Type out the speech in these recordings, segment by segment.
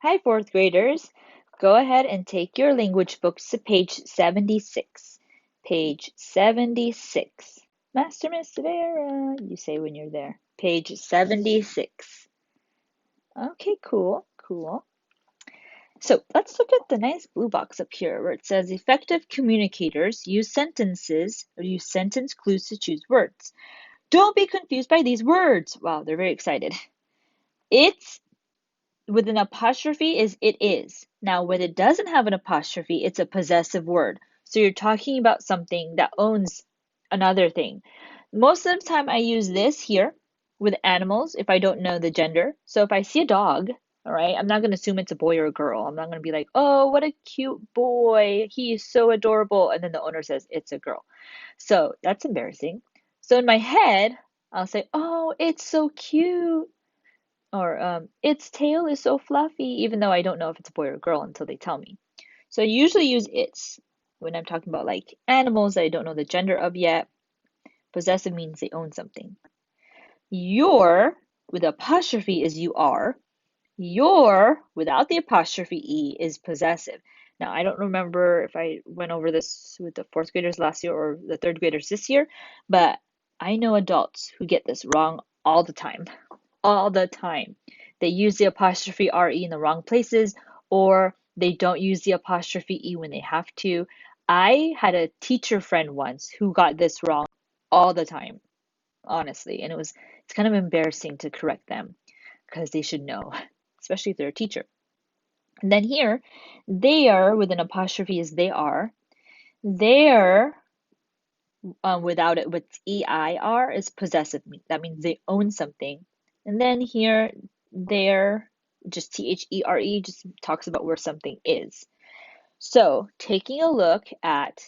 Hi, fourth graders. Go ahead and take your language books to page 76. Page 76. Master Miss Vera, you say when you're there. Page 76. Okay, cool. So let's look at the nice blue box up here where it says effective communicators use sentences or use sentence clues to choose words. Don't be confused by these words. Wow, they're very excited. It's with an apostrophe is it is. Now, when it doesn't have an apostrophe, it's a possessive word. So you're talking about something that owns another thing. Most of the time, I use this here with animals if I don't know the gender. So if I see a dog, all right, I'm not going to assume it's a boy or a girl. I'm not going to be like, oh, what a cute boy. He is so adorable. And then the owner says it's a girl. So that's embarrassing. So in my head, I'll say, oh, it's so cute. Or its tail is so fluffy, even though I don't know if it's a boy or a girl until they tell me. So I usually use its when I'm talking about like animals that I don't know the gender of yet. Possessive means they own something. Your with apostrophe is you are. Your without the apostrophe E is possessive. Now, I don't remember if I went over this with the fourth graders last year or the third graders this year, but I know adults who get this wrong all the time. All the time. They use the apostrophe RE in the wrong places, or they don't use the apostrophe E when they have to. I had a teacher friend once who got this wrong all the time, honestly, and it's kind of embarrassing to correct them because they should know, especially if they're a teacher. And then here, they are with an apostrophe is they are. Their without it with EIR is possessive. That means they own something. And then here, there, just THERE just talks about where something is. So taking a look at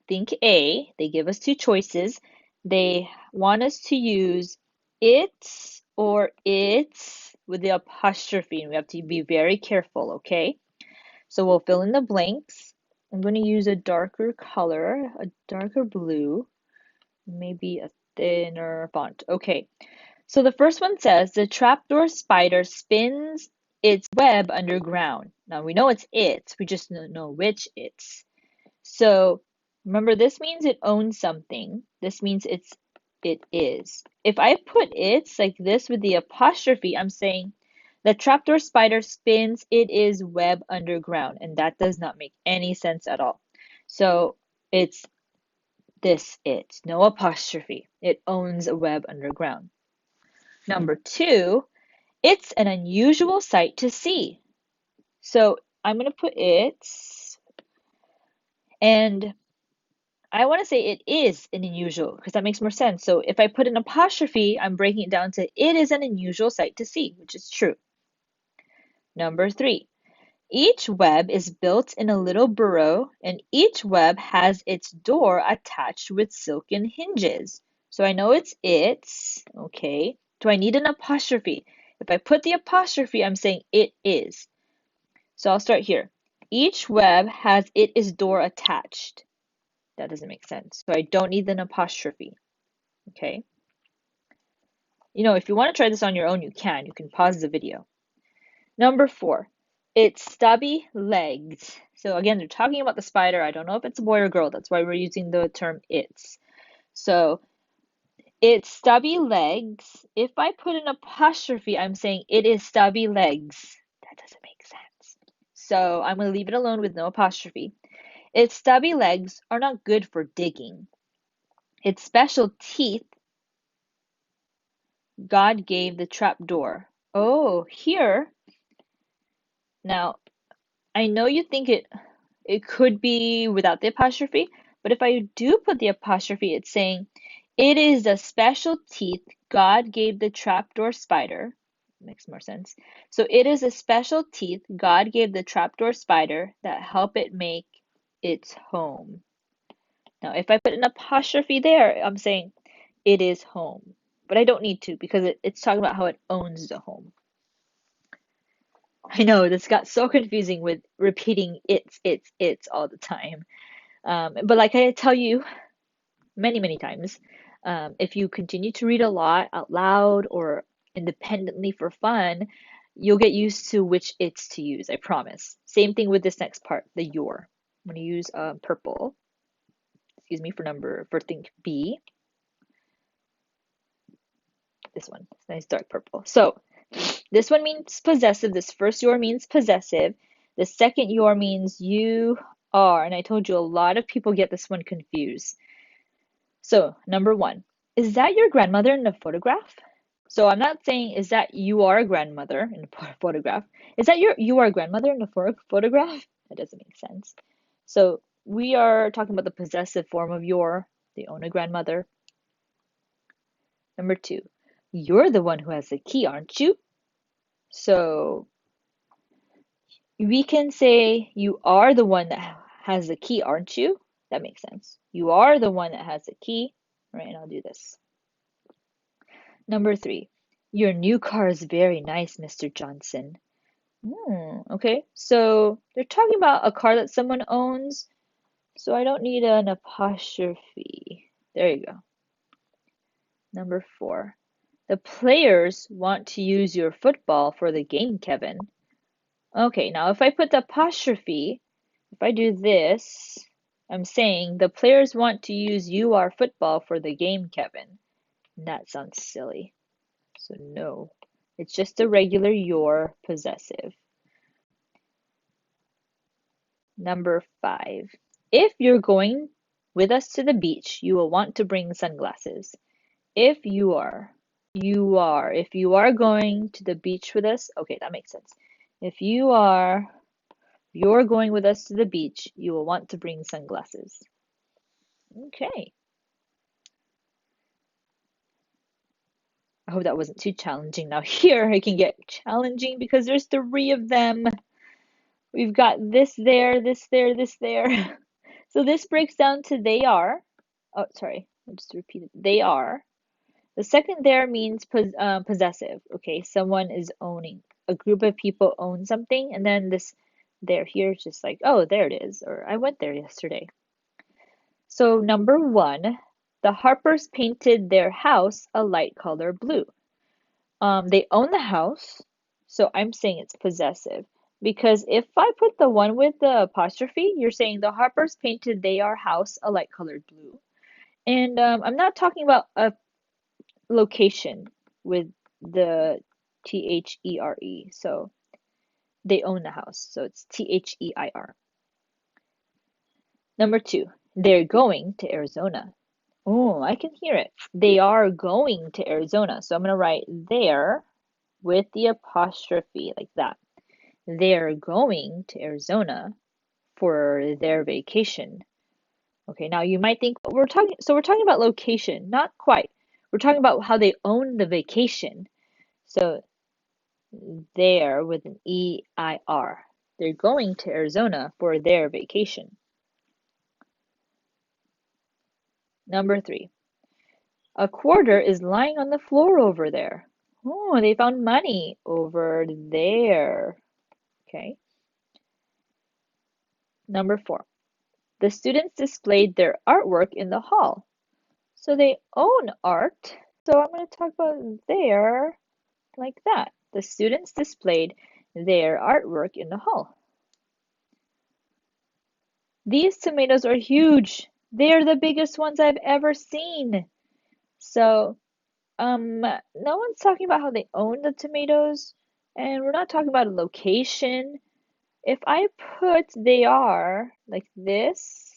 think A, they give us two choices. They want us to use it or its with the apostrophe, and we have to be very careful, okay? So we'll fill in the blanks. I'm going to use a darker color, a darker blue, maybe a thinner font. Okay, so the first one says the trapdoor spider spins its web underground. Now we know it's it, we just don't know which it's. So remember, this means it owns something. This means it is. If I put it's like this with the apostrophe, I'm saying the trapdoor spider spins it is web underground, and that does not make any sense at all. So it's this it, no apostrophe. It owns a web underground. Number two, it's an unusual sight to see. So I'm going to put it, and I want to say it is an unusual because that makes more sense. So if I put an apostrophe, I'm breaking it down to it is an unusual sight to see, which is true. Number three, each web is built in a little burrow, and each web has its door attached with silken hinges. So I know it's, okay. Do I need an apostrophe? If I put the apostrophe, I'm saying it is. So I'll start here. Each web has it is door attached. That doesn't make sense. So I don't need an apostrophe. Okay. If you want to try this on your own, you can. You can pause the video. Number four, it's stubby legs. So again, they're talking about the spider. I don't know if it's a boy or girl. That's why we're using the term it's. So it's stubby legs. If I put an apostrophe, I'm saying it is stubby legs. That doesn't make sense. So I'm going to leave it alone with no apostrophe. Its stubby legs are not good for digging. Its special teeth God gave the trapdoor. Oh, here. Now, I know you think it could be without the apostrophe, but if I do put the apostrophe, it's saying it is the special teeth God gave the trapdoor spider. Makes more sense. So it is a special teeth God gave the trapdoor spider that help it make its home. Now, if I put an apostrophe there, I'm saying it is home. But I don't need to because it's talking about how it owns the home. I know this got so confusing with repeating it's all the time. But like I tell you many, many times, if you continue to read a lot out loud or independently for fun, you'll get used to which it's to use, I promise. Same thing with this next part, the your. I'm going to use purple, excuse me, for think B. This one, it's nice dark purple. So this one means possessive. This first your means possessive. The second your means you are. And I told you a lot of people get this one confused. So number one, is that your grandmother in the photograph? So I'm not saying is that you are a grandmother in the photograph. Is that you are a grandmother in the photograph? That doesn't make sense. So we are talking about the possessive form of your, they own a grandmother. Number two, you're the one who has the key, aren't you? So we can say you are the one that has the key, aren't you? That makes sense. You are the one that has the key. Right, and I'll do this. Number three, your new car is very nice, Mr. Johnson. Okay, so they're talking about a car that someone owns, so I don't need an apostrophe. There you go. Number four, the players want to use your football for the game, Kevin. Okay, now if I put the apostrophe, if I do this, I'm saying the players want to use your football for the game, Kevin. And that sounds silly. So no, it's just a regular your possessive. Number five, if you're going with us to the beach, you will want to bring sunglasses. If you are going to the beach with us, okay, that makes sense. If you're going with us to the beach, you will want to bring sunglasses. Okay. I hope that wasn't too challenging. Now here I can get challenging because there's three of them. We've got this there, this there, this there. So this breaks down to they are. Oh, sorry, I'll just repeat it. They are. The second there means possessive. Okay, someone is owning. A group of people own something, and then this there here is just like, oh, there it is, or I went there yesterday. So number one, the Harpers painted their house a light color blue. They own the house, so I'm saying it's possessive. Because if I put the one with the apostrophe, you're saying the Harpers painted their house a light colored blue. And I'm not talking about a location with the T-H-E-R-E. So they own the house. So it's T-H-E-I-R. Number two, they're going to Arizona. Oh, I can hear it. They are going to Arizona. So I'm going to write there with the apostrophe like that. They're going to Arizona for their vacation. Okay, now you might think we're talking about location, not quite. We're talking about how they own the vacation. So there with an E-I-R. They're going to Arizona for their vacation. Number three, a quarter is lying on the floor over there. Oh, they found money over there. Okay. Number four, the students displayed their artwork in the hall. So they own art. So I'm going to talk about there like that. The students displayed their artwork in the hall. These tomatoes are huge. They're the biggest ones I've ever seen. So, no one's talking about how they own the tomatoes, and we're not talking about a location. If I put they are like this,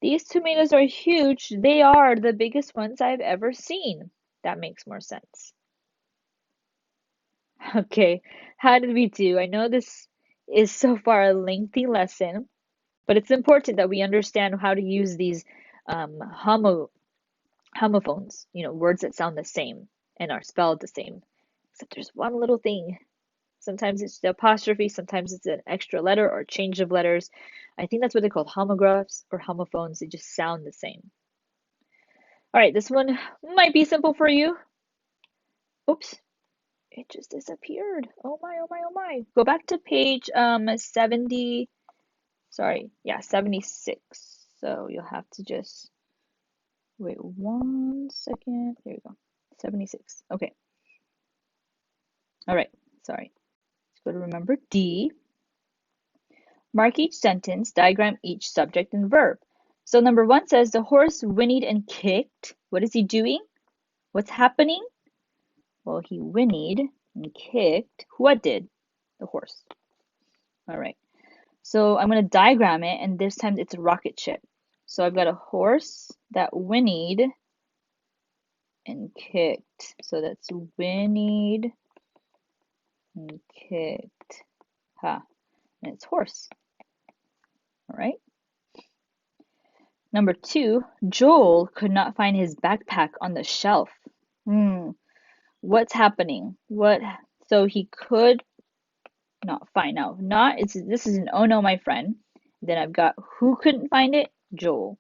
these tomatoes are huge. They are the biggest ones I've ever seen. That makes more sense. Okay, how did we do? I know this is so far a lengthy lesson, but it's important that we understand how to use these homophones, words that sound the same and are spelled the same. Except there's one little thing. Sometimes it's the apostrophe, sometimes it's an extra letter or change of letters. I think that's what they're called, homographs or homophones. They just sound the same. All right, this one might be simple for you. Oops, it just disappeared. Oh my, oh my, oh my. Go back to page 70. Sorry, yeah, 76. So you'll have to just wait 1 second. There you go. 76. Okay. All right, sorry. Let's go to remember D. Mark each sentence, diagram each subject and verb. So number 1 says the horse whinnied and kicked. What is he doing? What's happening? Well, he whinnied and kicked. What did? The horse. All right. So I'm going to diagram it, and this time it's a rocket ship. So I've got a horse that whinnied and kicked. So that's whinnied and kicked. Ha. And it's horse. All right. Number 2, Joel could not find his backpack on the shelf. What's happening? So he could not find. Now, this is an oh no, my friend. Then I've got who couldn't find it? Joel.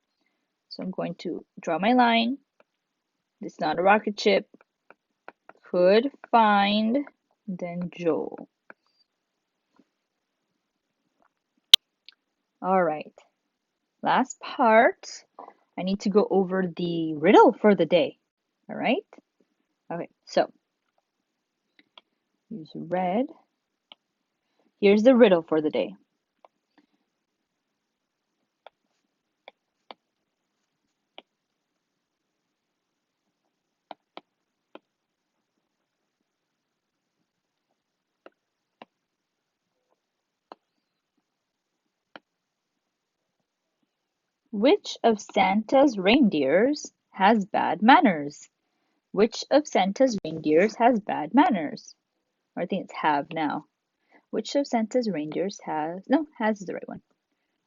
So I'm going to draw my line. It's not a rocket ship. Could find, then Joel. All right. Last part. I need to go over the riddle for the day. All right? Okay, so use red. Here's the riddle for the day. Which of Santa's reindeers has bad manners? Which of Santa's reindeers has bad manners? Or I think it's have now. Which of Santa's reindeers has is the right one.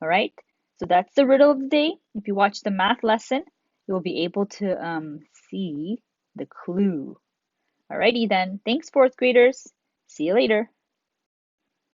All right. So that's the riddle of the day. If you watch the math lesson, you will be able to see the clue. Alrighty then. Thanks, fourth graders. See you later.